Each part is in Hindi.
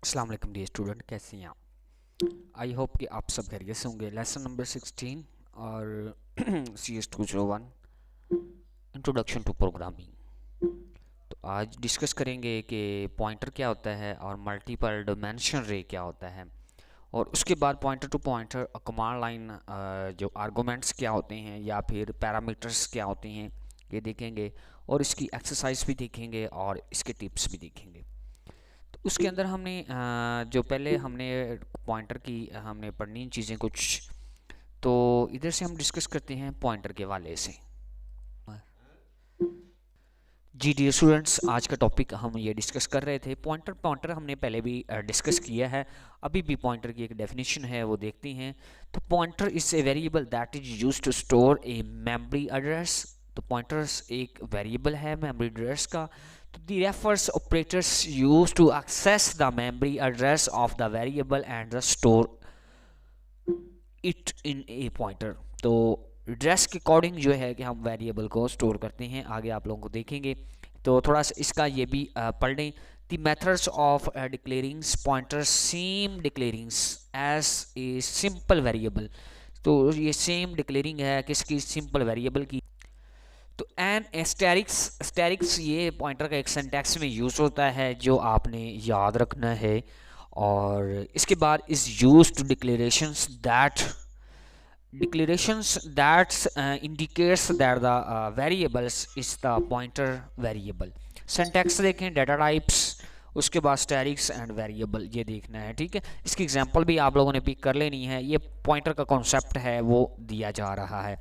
अस्सलाम वालेकुम डियर स्टूडेंट, कैसे हैं आप? आई होप कि आप सब खैरियत से होंगे। लेसन नंबर 16 और CS 201 इंट्रोडक्शन टू प्रोग्रामिंग। तो आज डिस्कस करेंगे कि पॉइंटर क्या होता है और मल्टीपल डायमेंशन रे क्या होता है, और उसके बाद pointer to pointer command line जो आर्गूमेंट्स क्या होते हैं या फिर पैरामीटर्स क्या होते हैं ये देखेंगे, और इसकी एक्सरसाइज भी देखेंगे और इसके टिप्स भी देखेंगे। तो उसके अंदर हमने जो पहले हमने पॉइंटर की हमने पढ़नी चीज़ें कुछ, तो इधर से हम डिस्कस करते हैं पॉइंटर के वाले से। जी डियर स्टूडेंट्स, आज का टॉपिक हम ये डिस्कस कर रहे थे पॉइंटर। पॉइंटर हमने पहले भी डिस्कस किया है, अभी भी पॉइंटर की एक डेफिनेशन है वो देखते हैं। तो pointer is a variable that is used to store a memory address. तो पॉइंटर्स एक वेरिएबल है मेमोरी एड्रेस का। तो the refers operators use to access the memory address of the variable and the store it in a pointer. तो एड्रेस के अकॉर्डिंग जो है कि हम वेरिएबल को स्टोर करते हैं, आगे आप लोगों को देखेंगे। तो थोड़ा सा इसका ये भी पढ़ लें। The methods of declarings pointer same declarings as a simple variable. तो ये सेम डिक्लेयरिंग है किसकी? सिंपल वेरिएबल की। तो एन एस्टेरिक्स ये पॉइंटर का एक सिंटैक्स में यूज़ होता है जो आपने याद रखना है। और इसके बाद is use to declarations that indicates that the variables is the pointer variable। Syntax देखें, डाटा टाइप्स, उसके बाद स्टैटिक्स एंड वेरिएबल, ये देखना है। ठीक है, इसकी एग्जांपल भी आप लोगों ने पिक कर लेनी है। ये पॉइंटर का कॉन्सेप्ट है वो दिया जा रहा है,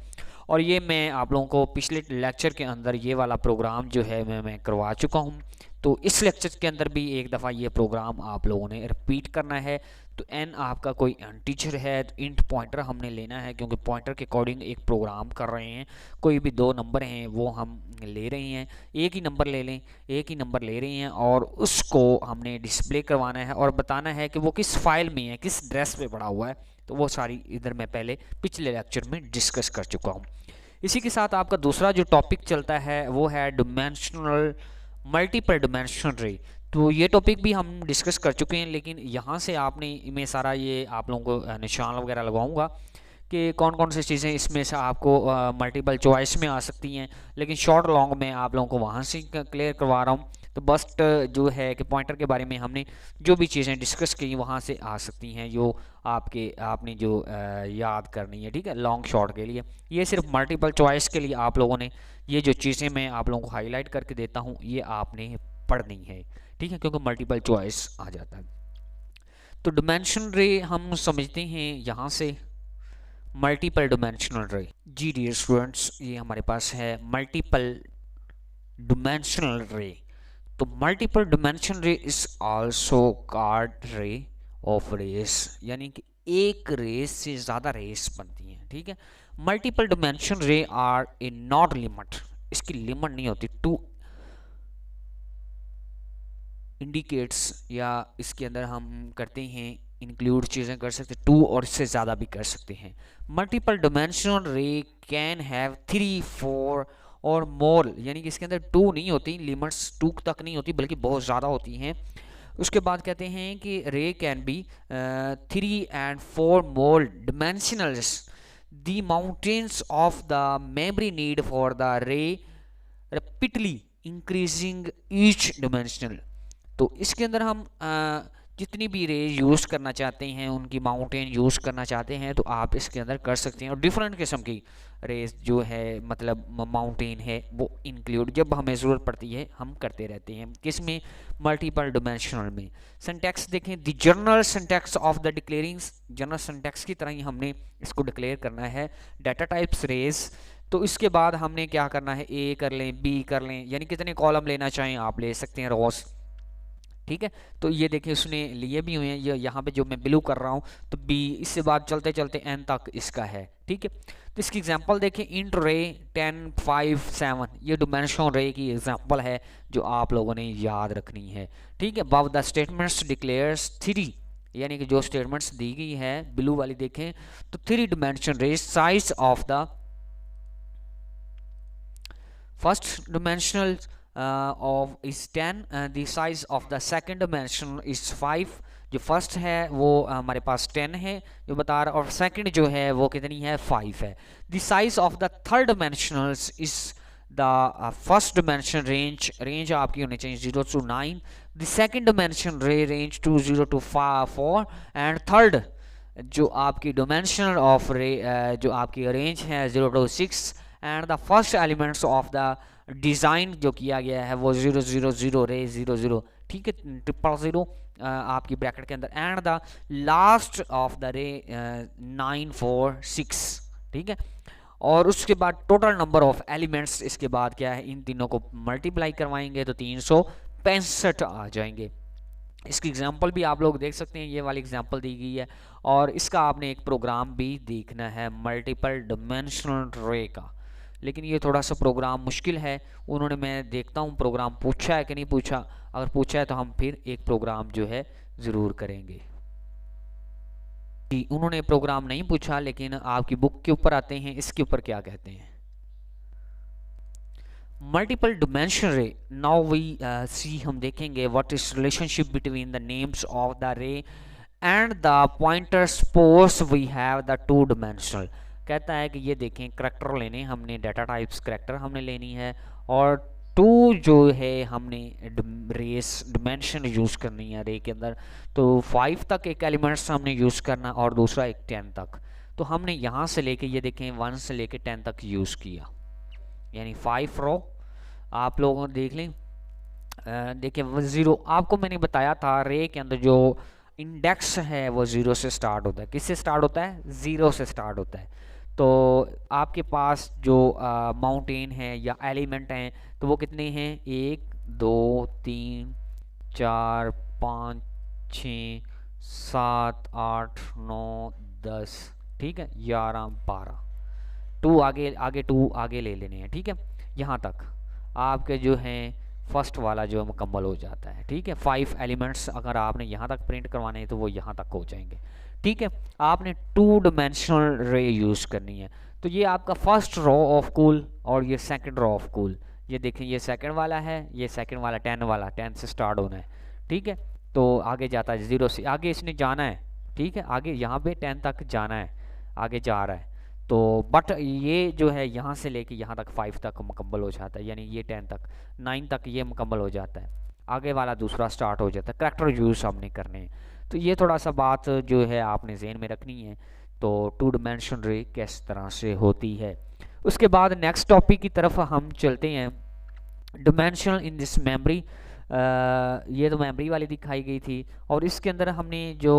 और ये मैं आप लोगों को पिछले लेक्चर के अंदर ये वाला प्रोग्राम जो है मैं करवा चुका हूँ। तो इस लेक्चर के अंदर भी एक दफ़ा ये प्रोग्राम आप लोगों ने रिपीट करना है। तो एन आपका कोई टीचर है, तो इंट पॉइंटर हमने लेना है क्योंकि पॉइंटर के अकॉर्डिंग एक प्रोग्राम कर रहे हैं। कोई भी दो नंबर हैं वो हम ले रहे हैं, एक ही नंबर ले लें, एक ही नंबर ले रहे हैं और उसको हमने डिस्प्ले करवाना है और बताना है कि वो किस फाइल में है, किस ड्रेस पे पड़ा हुआ है। तो वो सारी इधर मैं पहले पिछले लेक्चर में डिस्कस कर चुका हूँ। इसी के साथ आपका दूसरा जो टॉपिक चलता है वो है डिमेंशनल मल्टीपल डिमेंशनल रे। तो ये टॉपिक भी हम डिस्कस कर चुके हैं, लेकिन यहाँ से आपने मैं सारा ये आप लोगों को निशान वगैरह लगाऊंगा कि कौन कौन सी चीज़ें इसमें से आपको मल्टीपल चॉइस में आ सकती हैं, लेकिन शॉर्ट लॉन्ग में आप लोगों को वहाँ से क्लियर करवा रहा हूँ। तो बस जो है कि पॉइंटर के बारे में हमने जो भी चीज़ें डिस्कस की वहाँ से आ सकती हैं, जो आपने जो याद करनी है। ठीक है, लॉन्ग शॉर्ट के लिए ये सिर्फ मल्टीपल चॉइस के लिए आप लोगों ने ये जो चीज़ें मैं आप लोगों को हाईलाइट करके देता हूँ ये आपने पढ़नी है। ठीक है, क्योंकि मल्टीपल चॉइस आ जाता है। तो डिमेंशन रे हम समझते हैं यहाँ से मल्टीपल डिमेंशनल रे। जी डियर स्टूडेंट्स, ये हमारे पास है मल्टीपल डिमेंशनल रे। तो multiple dimension array is also called array of arrays, यानी कि एक रेस से ज़्यादा रेस बनती हैं। ठीक है, मल्टीपल डिमेंशन रे आर ए नॉट लिमिट, इसकी लिमिट नहीं होती। टू इंडिकेट्स, या इसके अंदर हम करते हैं इंक्लूड चीज़ें कर सकते हैं, टू और इससे ज़्यादा भी कर सकते हैं। मल्टीपल डिमेंशनल रे कैन हैव 3, 4 और मोर, यानी कि इसके अंदर टू नहीं होती, लिमिट्स टू तक नहीं होती बल्कि बहुत ज़्यादा होती हैं। उसके बाद कहते हैं कि रे can be 3 and 4 more dimensionals। The mountains of the memory need for the रे rapidly increasing each dimensional। तो इसके अंदर हम जितनी भी रेज यूज़ करना चाहते हैं, उनकी माउंटेन यूज़ करना चाहते हैं, तो आप इसके अंदर कर सकते हैं। और डिफरेंट किस्म की रेज जो है मतलब माउंटेन है वो इंक्लूड जब हमें ज़रूरत पड़ती है हम करते रहते हैं। किसमें? मल्टीपल डिमेंशनल में। सिंटैक्स देखें, the general syntax of the declarings, general syntax की तरह ही हमने इसको डिक्लेयर करना है। डाटा टाइप्स रेज, तो इसके बाद हमने क्या करना है, ए कर लें, बी कर लें, यानी कितने कॉलम लेना चाहें आप ले सकते हैं, रोज। ठीक है, तो ये देखिए उसने लिए भी हुए हैं, ये यहाँ पे जो मैं ब्लू कर रहा हूँ तो बी, इससे बाद चलते चलते एन तक इसका है। ठीक है, तो इसकी एग्जांपल देखें, इंट रे 10, 5, 7, ये डिमेंशन रे की एग्जांपल है जो आप लोगों ने याद रखनी है। ठीक है, अबव द स्टेटमेंट्स डिक्लेयर्स 3, यानी कि जो स्टेटमेंट्स दी गई है ब्लू वाली देखें तो 3 डिमेंशन रे size of the first dimensional of is 10, the size of the second dimension is 5। जो फर्स्ट है वो हमारे पास 10 है जो बता रहा, और सेकंड जो है वो कितनी है 5 है। The size of the third dimensionals is the first dimension range आपकी होनी चाहिए 0 to 9, the second dimension range 0 to 4, and third जो आपकी डायमेंशन ऑफ जो आपकी रेंज है 0 to 6, and the first elements of the design जो किया गया है वो 0 0 0 रे 0 0, ठीक है, 0 आपकी ब्रैकेट के अंदर, and the last of the रे 9 4 6, ठीक है। और उसके बाद टोटल नंबर ऑफ एलिमेंट्स इसके बाद क्या है, इन तीनों को मल्टीप्लाई करवाएंगे तो 365 आ जाएंगे। इसकी एग्जांपल भी आप लोग देख सकते हैं, ये वाली एग्जांपल दी गई है, और इसका आपने एक प्रोग्राम भी देखना है मल्टीपल डिमेंशनल रे का, लेकिन ये थोड़ा सा प्रोग्राम मुश्किल है। उन्होंने, मैं देखता हूँ प्रोग्राम पूछा है कि नहीं पूछा, अगर पूछा है तो हम फिर एक प्रोग्राम जो है ज़रूर करेंगे। उन्होंने प्रोग्राम नहीं पूछा, लेकिन आपकी बुक के ऊपर आते हैं, इसके ऊपर क्या कहते हैं। Multiple dimension array, now we see, हम देखेंगे what is relationship between the names of the array and the pointer suppose we have the two dimensional. कहता है कि ये देखें करैक्टर लेने हमने, डाटा टाइप्स करैक्टर हमने लेनी है, और टू जो है हमने रेस डिमेंशन यूज़ करनी है रे के अंदर, तो 5 तक एक एलिमेंट्स हमने यूज़ करना और दूसरा एक 10 तक। तो हमने यहाँ से लेके ये देखें 1 से लेके 10 तक यूज़ किया, यानी 5 रो आप लोगों ने देख लें। देखिए 0, आपको मैंने बताया था रे के अंदर जो इंडेक्स है वो 0 से स्टार्ट होता है। किससे स्टार्ट होता है? 0 से स्टार्ट होता है। तो आपके पास जो माउंटेन है या एलिमेंट हैं तो वो कितने हैं? 1 2 3 4 5 6 7 8 9 10, ठीक है, 11 12, 2 आगे आगे 2 आगे ले लेने हैं, ठीक है। यहाँ तक आपके जो हैं फर्स्ट वाला जो मुकम्मल हो जाता है, ठीक है। 5 एलिमेंट्स अगर आपने यहाँ तक प्रिंट करवाने हैं तो वो यहाँ तक हो जाएंगे, ठीक है। आपने 2 डायमेंशनल रे यूज़ करनी है। तो ये आपका फर्स्ट रो ऑफ कूल और ये सेकंड रो ऑफ कूल, ये देखें ये सेकंड वाला है, ये सेकंड वाला 10 वाला, 10 से स्टार्ट होना है, ठीक है। तो आगे जाता है 0 से, आगे इसने जाना है, ठीक है, आगे यहाँ पे 10 तक जाना है, आगे जा रहा है। तो बट ये जो है यहाँ से लेके यहाँ तक 5 तक मुकम्मल हो जाता है, यानी ये 10 तक 9 तक ये मुकम्मल हो जाता है, आगे वाला दूसरा स्टार्ट हो जाता है। करैक्टर यूज़ हमने करने हैं, तो ये थोड़ा सा बात जो है आपने जहन में रखनी है। तो 2 डायमेंशन रे किस तरह से होती है। उसके बाद नेक्स्ट टॉपिक की तरफ हम चलते हैं, डिमेंशनल इन दिस मेमोरी। ये तो मेमोरी वाली दिखाई गई थी, और इसके अंदर हमने जो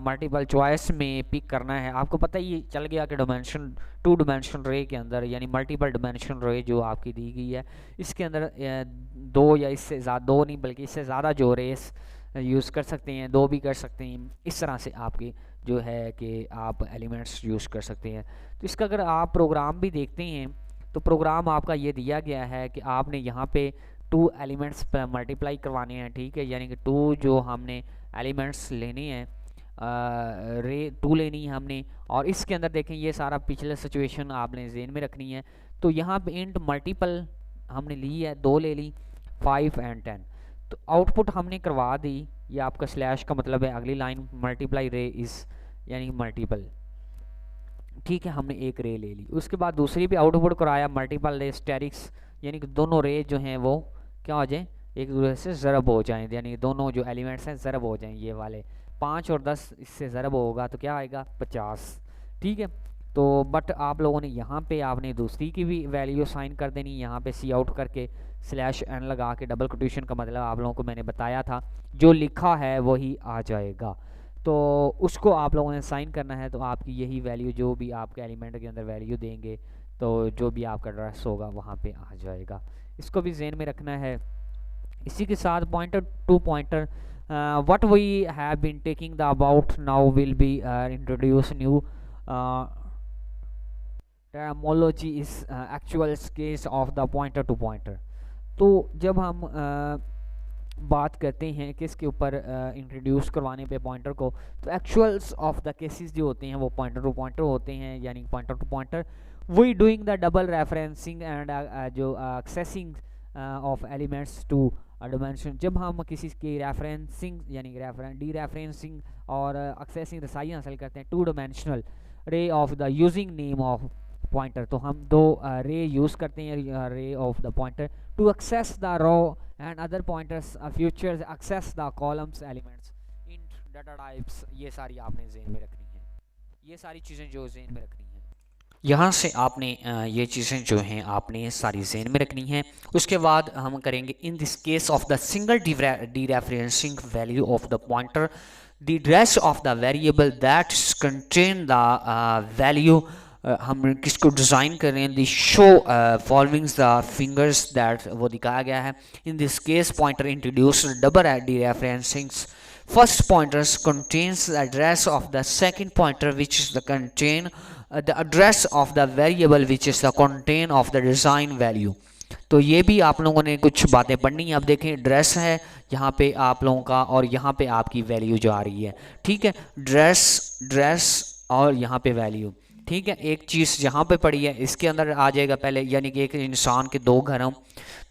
मल्टीपल चॉइस में पिक करना है। आपको पता ही चल गया कि डिमेंशन 2 डायमेंशन रे के अंदर, यानी मल्टीपल डायमेंशन रे जो आपकी दी गई है, इसके अंदर 2 या इससे ज़्यादा, 2 नहीं बल्कि इससे ज़्यादा जो रेस यूज़ कर सकते हैं, 2 भी कर सकते हैं। इस तरह से आपकी जो है कि आप एलिमेंट्स यूज़ कर सकते हैं। तो इसका अगर आप प्रोग्राम भी देखते हैं तो प्रोग्राम आपका ये दिया गया है कि आपने यहाँ पे 2 एलिमेंट्स पर मल्टीप्लाई करवाने हैं, ठीक है, यानी कि 2 जो हमने एलिमेंट्स लेने हैं, रे 2 लेनी है हमने। और इसके अंदर देखें ये सारा पिछला सिचुएशन आपने जेन में रखनी है। तो यहाँ पे इंट मल्टीपल हमने ली है, 2 ले ली, 5 एंड 10। तो आउटपुट हमने करवा दी, ये आपका स्लैश का मतलब है अगली लाइन मल्टीप्लाई रे इस, यानी मल्टीपल, ठीक है, हमने एक रे ले ली। उसके बाद दूसरी भी आउटपुट कराया मल्टीपल रे स्टेरिक्स, यानी कि दोनों रे जो हैं वो क्या हो जाए, एक दूसरे से ज़रब हो जाएं, यानी दोनों जो एलिमेंट्स हैं ज़रब हो जाएं। ये वाले 5 और 10 इससे ज़रब होगा तो क्या आएगा 50, ठीक है। तो बट आप लोगों ने यहाँ पे आपने दूसरी की भी वैल्यू साइन कर देनी, यहाँ पे सी आउट करके स्लैश एन लगा के, डबल कोटेशन का मतलब आप लोगों को मैंने बताया था, जो लिखा है वही आ जाएगा। तो उसको आप लोगों ने साइन करना है, तो आपकी यही वैल्यू जो भी आपके एलिमेंट के अंदर वैल्यू देंगे तो जो भी आपका एड्रेस होगा वहाँ पे आ जाएगा। इसको भी जेन में रखना है। इसी के साथ pointer to pointer, what we have been taking the about now will be introduce new terminology is actual case of the pointer to pointer. तो जब हम बात करते हैं किसके ऊपर इंट्रोड्यूस करवाने पे पॉइंटर को, तो एक्चुअल्स ऑफ द केसेस जो होते हैं वो पॉइंटर टू पॉइंटर होते हैं, यानी pointer to pointer we doing the double referencing and जो accessing of elements two dimension. जब हम किसी की रेफरेंसिंग यानी डी रेफरेंसिंग और एक्सेसिंग रसाई हासिल करते हैं two dimensional array of the using name of pointer, तो हम दो रे यूज़ करते हैं array of the pointer to access the row and other pointers futures access the columns elements in data types. ये सारी आपने ज़हन में रखनी है, ये सारी चीज़ें जो ज़हन में रखनी है, यहाँ से आपने ये चीज़ें जो हैं आपने सारी ज़हन में रखनी हैं। उसके बाद हम करेंगे in this case of the single dereferencing value of the pointer the address of the variable that contain the value. हम किसको डिज़ाइन कर रहे हैं, the show followings the fingers that वो दिखाया गया है। In this case pointer introduce double dereferencings. First pointers contains the address of the second pointer which is the contain the address of the variable which is the contain of the design value। तो ये भी आप लोगों ने कुछ बातें पढ़नी है। अब देखें एड्रेस है यहाँ पे आप लोगों का और यहाँ पे आपकी वैल्यू जो आ रही है, ठीक है, ड्रेस और यहाँ पे वैल्यू, ठीक है। एक चीज़ यहाँ पे पड़ी है इसके अंदर आ जाएगा पहले, यानी कि एक इंसान के दो घर हों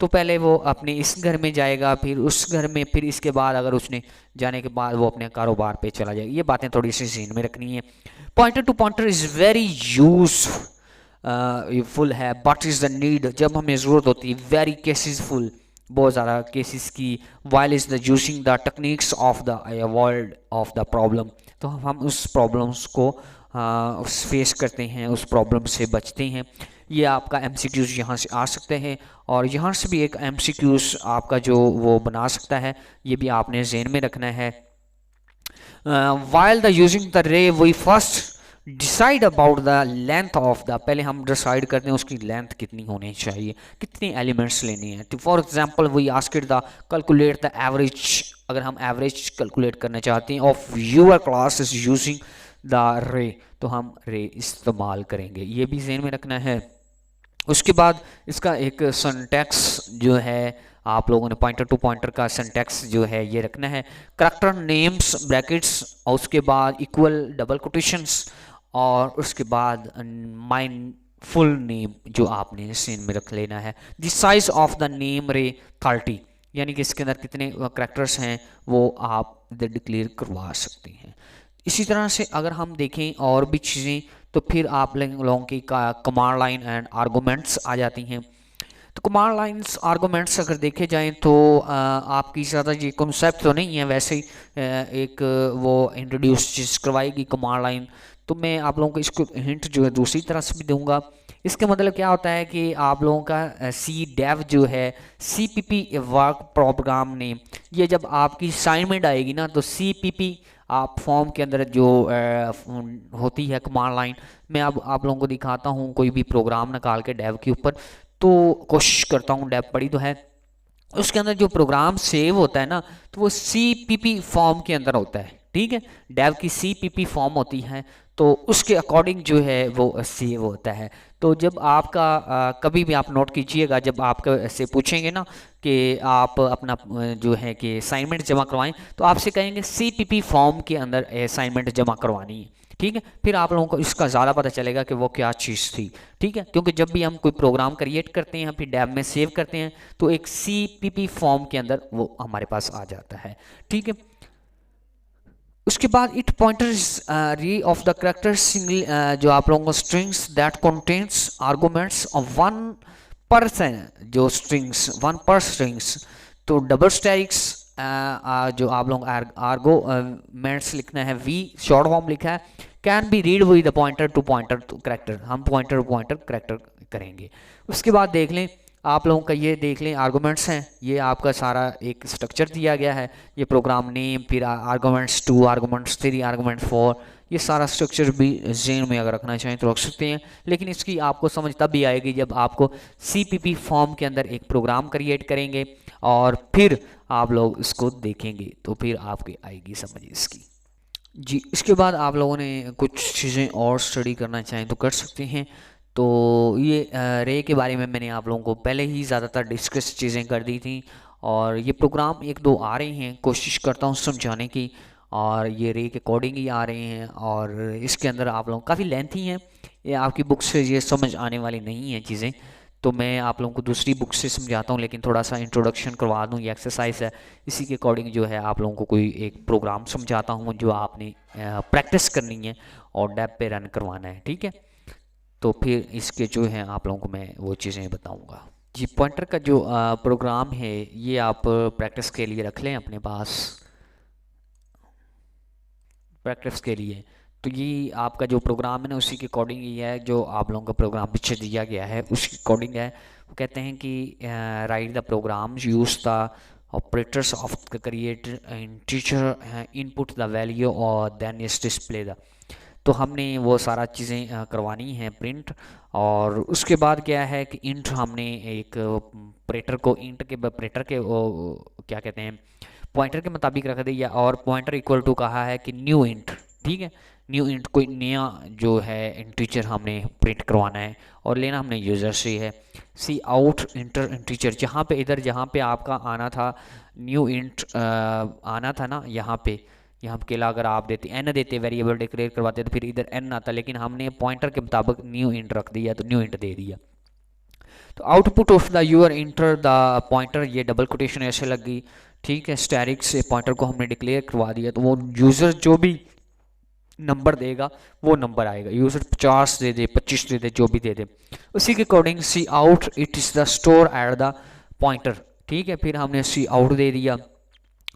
तो पहले वो अपने इस घर में जाएगा फिर उस घर में, फिर इसके बाद अगर उसने जाने के बाद वो अपने कारोबार पे चला जाएगा। ये बातें थोड़ी सी ज़हन में रखनी है। Pointer to pointer is very useful है बट इज़ द नीड, जब हमें ज़रूरत होती है, वेरी केसेसफुल, बहुत ज़्यादा केसेस की, while is the using the techniques of the avoid of the problem. तो हम उस प्रॉब्लम्स को फेस करते हैं, उस प्रॉब्लम से बचते हैं। ये आपका MCQs यहाँ से आ सकते हैं और यहाँ से भी एक MCQs आपका जो वो बना सकता है, ये भी आपने ज़हन में रखना है। While the using the array we first decide about the length of the, पहले हम डिसाइड करते हैं उसकी लेंथ कितनी होनी चाहिए, कितने एलिमेंट्स लेने हैं। तो for example we asked the calculate the average, अगर हम एवरेज कैलकुलेट करना चाहते हैं of your class is using the array, तो हम रे इस्तेमाल करेंगे, ये भी ज़हन में रखना है। उसके बाद इसका एक सिंटैक्स जो है आप लोगों ने पॉइंटर टू पॉइंटर का सिंटैक्स जो है ये रखना है। करैक्टर नेम्स ब्रैकेट्स और उसके बाद इक्वल डबल कोटेशंस और उसके बाद माइन फुल नेम जो आपने सीन में रख लेना है। The size of the name रे 30, यानी कि इसके अंदर कितने करैक्टर्स हैं वो आप इधर डिक्लेयर करवा सकते हैं। इसी तरह से अगर हम देखें और भी चीज़ें तो फिर आप लोगों की कमांड लाइन एंड आर्गूमेंट्स आ जाती हैं। तो कमांड लाइन्स आर्गूमेंट्स अगर देखे जाएं तो आपकी ज़्यादा ये कॉन्सेप्ट तो नहीं है, वैसे ही एक वो इंट्रोड्यूस करवाएगी कमांड लाइन। तो मैं आप लोगों को इसको हिंट जो है दूसरी तरह से भी दूंगा। इसका मतलब क्या होता है कि आप लोगों का CDEV जो है CPP वर्क प्रोग्राम नेम, ये जब आपकी असाइनमेंट आएगी ना तो CPP आप फॉर्म के अंदर जो होती है कमांड लाइन, मैं अब आप लोगों को दिखाता हूँ कोई भी प्रोग्राम निकाल के डेव के ऊपर, तो कोशिश करता हूँ, डेव पड़ी तो है, उसके अंदर जो प्रोग्राम सेव होता है ना तो वो CPP फॉर्म के अंदर होता है, ठीक है। डेव की CPP फॉर्म होती है तो उसके अकॉर्डिंग जो है वो सेव होता है। तो जब आपका कभी भी आप नोट कीजिएगा, जब आपको ऐसे पूछेंगे ना कि आप अपना जो है कि असाइनमेंट जमा करवाएं तो आपसे कहेंगे CPP फॉर्म के अंदर असाइनमेंट जमा करवानी है, ठीक है। फिर आप लोगों को इसका ज़्यादा पता चलेगा कि वो क्या चीज़ थी, ठीक है। क्योंकि जब भी हम कोई प्रोग्राम क्रिएट करते हैं फिर डेव में सेव करते हैं तो एक CPP फॉर्म के अंदर वो हमारे पास आ जाता है, ठीक है। उसके बाद इट पॉइंटर्स री ऑफ द करेक्टर सिंगल जो आप लोगों को strings that contains arguments of 1% जो स्ट्रिंग्स 1 पर स्ट्रिंग्स, तो डबल स्टैटिक्स जो आप लोग आर्गूमेंट्स लिखना है V शॉर्ट फॉर्म लिखा है, can be read with the pointer to pointer character, हम पॉइंटर टू पॉइंटर करेक्टर करेंगे। उसके बाद देख लें आप लोगों का, ये देख लें आर्गूमेंट्स हैं, ये आपका सारा एक स्ट्रक्चर दिया गया है, ये प्रोग्राम नेम, फिर आर्गूमेंट्स 2, आर्गूमेंट्स 3, आर्गूमेंट 4, ये सारा स्ट्रक्चर भी ज़हन में अगर रखना चाहें तो रख सकते हैं। लेकिन इसकी आपको समझ तब भी आएगी जब आपको CPP फॉर्म के अंदर एक प्रोग्राम क्रिएट करेंगे और फिर आप लोग इसको देखेंगे तो फिर आपकी आएगी समझ इसकी जी। इसके बाद आप लोगों ने कुछ चीज़ें और स्टडी करना चाहें तो कर सकते हैं। तो ये रे के बारे में मैंने आप लोगों को पहले ही ज़्यादातर डिस्कस चीज़ें कर दी थी और ये प्रोग्राम 1-2 आ रहे हैं, कोशिश करता हूँ समझाने की, और ये रे के अकॉर्डिंग ही आ रहे हैं और इसके अंदर आप लोग काफ़ी लेंथी हैं, ये आपकी बुक से ये समझ आने वाली नहीं है चीज़ें। तो मैं आप लोगों को दूसरी बुक से समझाता हूँ, लेकिन थोड़ा सा इंट्रोडक्शन करवा दूँ। ये एक्सरसाइज है, इसी के अकॉर्डिंग जो है आप लोगों को कोई एक प्रोग्राम समझाता हूँ जो आपने प्रैक्टिस करनी है और डेप पे रन करवाना है, ठीक है। तो फिर इसके जो है आप लोगों को मैं वो चीज़ें बताऊँगा। जी, पॉइंटर का जो प्रोग्राम है ये आप प्रैक्टिस के लिए रख लें अपने पास, प्रैक्टिस के लिए। तो ये आपका जो प्रोग्राम है ना उसी के अकॉर्डिंग ही है, जो आप लोगों का प्रोग्राम पीछे दिया गया है उसके अकॉर्डिंग है। वो कहते हैं कि right the program use the operators of the create in teacher input the value और देन इज डिस्प्ले द। तो हमने वो सारा चीज़ें करवानी है प्रिंट, और उसके बाद क्या है कि इंट हमने एक ऑपरेटर को इंट के ऑपरेटर के क्या कहते हैं पॉइंटर के मुताबिक रख दिया, और पॉइंटर इक्वल टू कहा है कि न्यू इंट, ठीक है। न्यू इंट कोई नया जो है इंटीजर हमने प्रिंट करवाना है और लेना हमने यूज़र से है। सी आउट इंटर इंटीजर, जहाँ पे इधर जहाँ पे आपका आना था न्यू इंट आना था ना, यहाँ पे यहाँ के अगर आप देते एन देते वेरिएबल डिक्लेयर करवाते तो फिर इधर एन आता, लेकिन हमने पॉइंटर के मुताबिक न्यू इंट रख दिया तो न्यू इंट दे दिया। तो output of the your inter the pointer, ये डबल कोटेशन ऐसे लग गई, ठीक है। स्टैटिक से पॉइंटर को हमने डिक्लेयर करवा दिया, तो वो यूज़र जो भी नंबर देगा वो नंबर आएगा। यूज़र 50 दे दे, 25 दे दे, जो भी दे दे, उसी के according cout it is the store at the pointer, ठीक है। फिर हमने सी आउट दे दिया,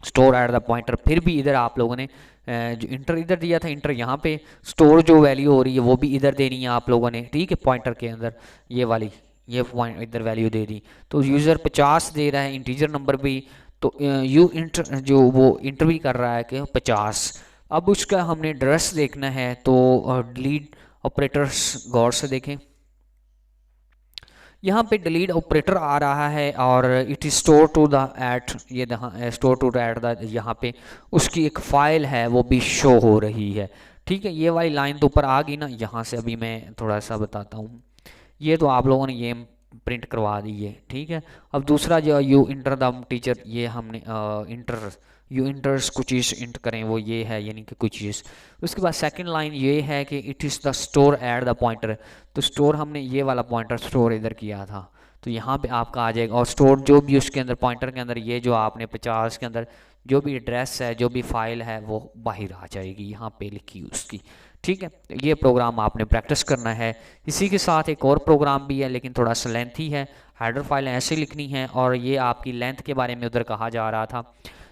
स्टोर एट द पॉइंटर। फिर भी इधर आप लोगों ने जो इंटर इधर दिया था, इंटर यहाँ पे, स्टोर जो वैल्यू हो रही है वो भी इधर देनी है आप लोगों ने, ठीक है। पॉइंटर के अंदर ये वाली ये पॉइंट इधर वैल्यू दे दी, तो यूज़र 50 दे रहा है इंटीजर नंबर भी, तो यू इंटर जो वो इंटर भी कर रहा है कि 50। अब उसका हमने एड्रेस देखना है, तो डिलीट ऑपरेटर्स गौर से देखें, यहाँ पे डिलीट ऑपरेटर आ रहा है और it is store to the at, ये store to the at the, यहाँ पे उसकी एक फाइल है वो भी शो हो रही है, ठीक है। ये वाली लाइन तो ऊपर आ गई ना, यहाँ से अभी मैं थोड़ा सा बताता हूँ। ये तो आप लोगों ने ये प्रिंट करवा दी है, ठीक है। अब दूसरा जो यू इंटर द टीचर, ये हमने इंटर यू इंटर्स कुछ चीज़ इंट करें, वो ये है यानी कि कुछ चीज़। उसके बाद सेकंड लाइन ये है कि it is the store at the pointer, तो स्टोर हमने ये वाला पॉइंटर स्टोर इधर किया था, तो यहाँ पे आपका आ जाएगा। और स्टोर जो भी उसके अंदर पॉइंटर के अंदर ये जो आपने 50 के अंदर जो भी एड्रेस है, जो भी फाइल है, वो बाहर आ जाएगी यहाँ पे लिखी उसकी, ठीक है। ये प्रोग्राम आपने प्रैक्टिस करना है। इसी के साथ एक और प्रोग्राम भी है, लेकिन थोड़ा सा लेंथी है। हेडर फाइल ऐसे लिखनी है, और ये आपकी लेंथ के बारे में उधर कहा जा रहा था।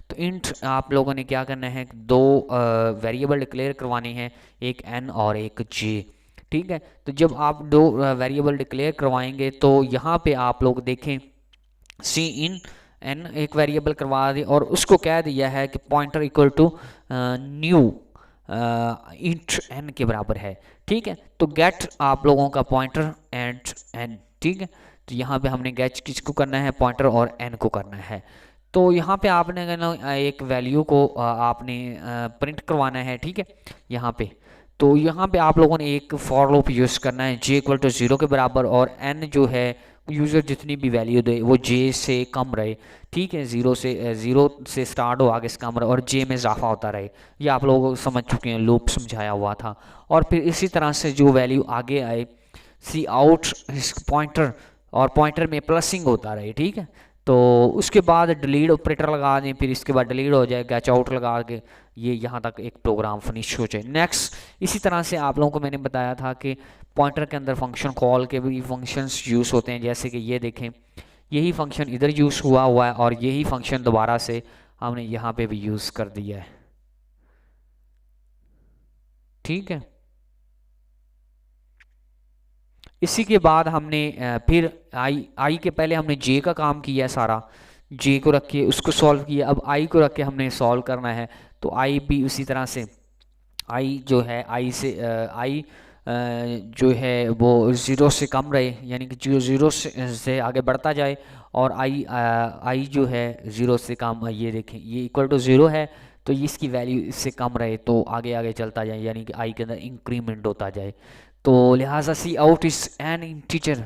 तो इंट आप लोगों ने क्या करना है, दो वेरिएबल डिक्लेयर करवाने हैं, एक एन और एक जे, ठीक है। तो जब आप दो वेरिएबल डिक्लेयर करवाएंगे तो यहाँ पे आप लोग देखें सी इन एन एक वेरिएबल करवा दी, और उसको कह दिया है कि pointer equal to new int n के बराबर है, ठीक है। तो गेट आप लोगों का पॉइंटर एंड एन, ठीक है। तो यहाँ पे हमने गेट किसको करना है, पॉइंटर और एन को करना है। तो यहाँ पे आपने एक वैल्यू को आपने प्रिंट करवाना है, ठीक है। यहाँ पे तो यहाँ पे आप लोगों ने एक फॉर लूप यूज़ करना है जे इक्वल टू 0 के बराबर, और एन जो है यूज़र जितनी भी वैल्यू दे वो जे से कम रहे, ठीक है। 0 से स्टार्ट हो, आगे से कम रहे, और जे में इजाफा होता रहे। ये आप लोग समझ चुके हैं, लूप समझाया हुआ था। और फिर इसी तरह से जो वैल्यू आगे आए, सी आउट पॉइंटर, और पॉइंटर में प्लसिंग होता रहे, ठीक है। तो उसके बाद डिलीट ऑपरेटर लगा दें, फिर इसके बाद डिलीट हो जाए, कैच आउट लगा के ये यहाँ तक एक प्रोग्राम फिनिश हो जाए। नेक्स्ट इसी तरह से आप लोगों को मैंने बताया था कि पॉइंटर के अंदर फंक्शन कॉल के भी फंक्शंस यूज़ होते हैं, जैसे कि ये देखें, यही फंक्शन इधर यूज़ हुआ है, और यही फंक्शन दोबारा से हमने यहाँ पे भी यूज़ कर दिया है, ठीक है। इसी के बाद हमने फिर आई के पहले हमने जे का काम किया है सारा, जे को रख के उसको सॉल्व किया। अब आई को रख के हमने सॉल्व करना है, तो आई भी उसी तरह से, आई जो है आई से आई जो है वो 0 से कम रहे, यानी कि जो 0 से आगे बढ़ता जाए, और आई जो है 0 से कम, ये देखें ये इक्वल टू 0 है, तो इसकी वैल्यू इससे कम रहे तो आगे आगे चलता जाए, यानी कि आई के अंदर इंक्रीमेंट होता जाए। तो लिहाजा सी आउट इज एन इंटीजर,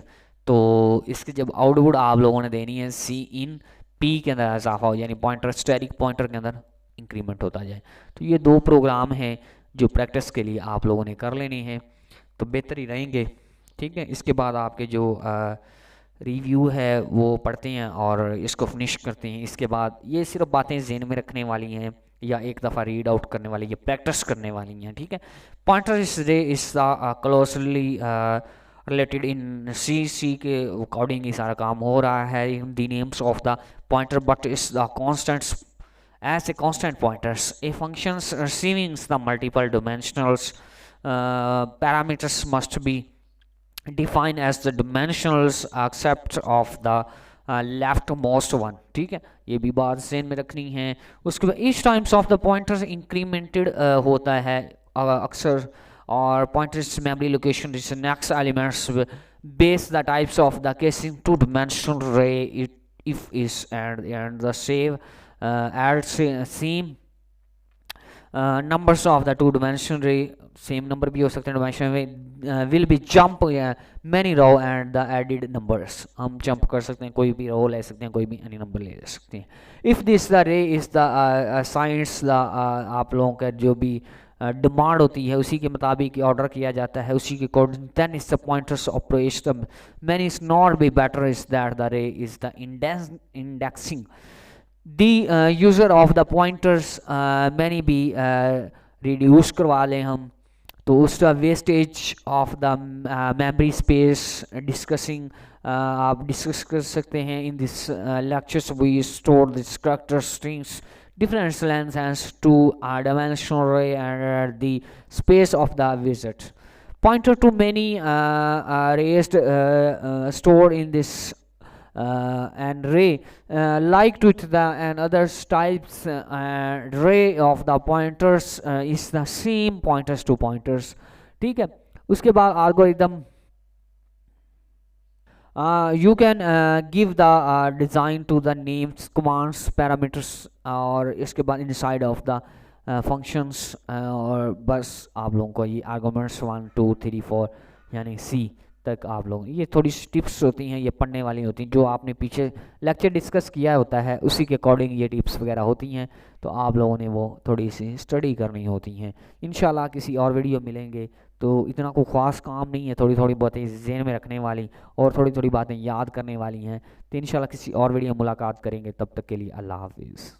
तो इसके जब आउटपुट आप लोगों ने देनी है सी इन पी के अंदर इजाफा हो, यानी पॉइंटर स्टैटिक पॉइंटर के अंदर इंक्रीमेंट होता जाए। तो ये दो प्रोग्राम हैं जो प्रैक्टिस के लिए आप लोगों ने कर लेनी है, तो बेहतर ही रहेंगे, ठीक है। इसके बाद आपके जो रिव्यू है वो पढ़ते हैं और इसको फिनिश करते हैं। इसके बाद ये सिर्फ बातें ज़हन में रखने वाली हैं या एक दफ़ा रीड आउट करने वाली, ये प्रैक्टिस करने वाली हैं, ठीक है। पॉइंटर इस रे इस क्लोजली रिलेटेड इन सी के अकॉर्डिंग ही सारा काम हो रहा है in the names of the pointer, but is the constants as a constant pointers. A functions receiving the multiple dimensionals parameters must be defined as the dimensionals except of the leftmost one, ठीक है, ये भी बात ज़हन में रखनी है। उसके बाद each times of the pointers incremented होता है अक्सर, और pointers memory location is next elements base the types of the casing two dimensional array it if is and the save add same numbers of the two dimensional array, same number भी हो सकते हैं डिमेंशन में, will be jump many row and the added numbers, हम जंप कर सकते हैं, कोई भी रो ले सकते हैं, कोई भी एनी नंबर ले सकते हैं। इफ़ दिस द रे इज़ द साइंस द आप लोगों का जो भी डिमांड होती है उसी के मुताबिक ऑर्डर किया जाता है, उसी के according then is the pointers operation many is not be better is that the array is the indexing the user of the pointers many be reduce करवा लें हम, तो उसका wastage of the memory space discussing आप डिस्कस कर सकते हैं। In this lectures we store this character strings different lengths and to dimensional array and the space of the visit. Pointer to many raised stored in this and array like to the and other types array of the pointers is the same pointers to pointers, ठीक है। उसके बाद algorithm you can give the design to the names commands parameters और इसके बाद inside of the functions और बस आप लोगों को ये arguments 1 2 3 4 यानी C तक आप लोग, ये थोड़ी सी टिप्स होती हैं, ये पढ़ने वाली होती हैं, जो आपने पीछे लेक्चर डिस्कस किया होता है उसी के अकॉर्डिंग ये टिप्स वगैरह होती हैं, तो आप लोगों ने वो थोड़ी सी स्टडी करनी होती हैं। इंशाल्लाह किसी और वीडियो मिलेंगे, तो इतना कोई ख़ास काम नहीं है, थोड़ी थोड़ी बातें ज़हन में रखने वाली और थोड़ी थोड़ी बातें याद करने वाली हैं, तो इंशाल्लाह किसी और वीडियो मुलाकात करेंगे, तब तक के लिए अल्लाह हाफिज़।